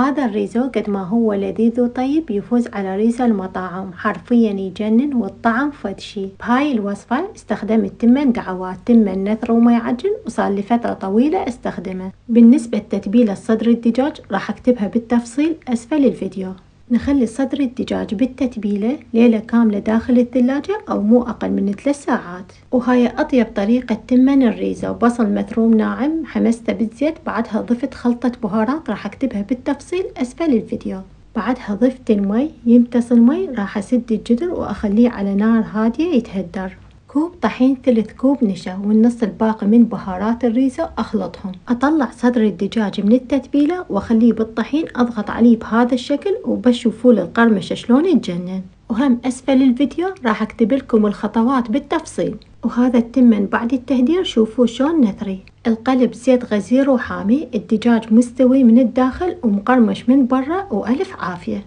هذا الريزو قد ما هو لذيذ وطيب يفوز على ريزو المطاعم، حرفيا يجنن والطعم فد شي. بهاي الوصفة استخدمت 8 دعوات تمن نثر وما يعجن، وصار لي فترة طويلة استخدمه. بالنسبة لتتبيلة صدر الدجاج راح اكتبها بالتفصيل اسفل الفيديو. نخلي صدر الدجاج بالتتبيلة ليلة كاملة داخل الثلاجة أو مو أقل من 3 ساعات. وهاي أطيب طريقة تمن الريزة. بصل مثروم ناعم حمسته بالزيت، بعدها ضفت خلطة بهارات راح أكتبها بالتفصيل أسفل الفيديو. بعدها ضفت المي، يمتص المي راح أسد الجدر وأخليه على نار هادية يتهدر. كوب طحين 3 كوب نشا، والنص الباقي من بهارات الريزو أخلطهم. أطلع صدر الدجاج من التتبيلة وأخليه بالطحين، أضغط عليه بهذا الشكل وبشوفوا القرمشة شلون يتجنن. وهم أسفل الفيديو راح أكتب لكم الخطوات بالتفصيل. وهذا التمن بعد التهدير شوفوا شلون نثري. القلب زيت غزير وحامي، الدجاج مستوي من الداخل ومقرمش من برا، وألف عافية.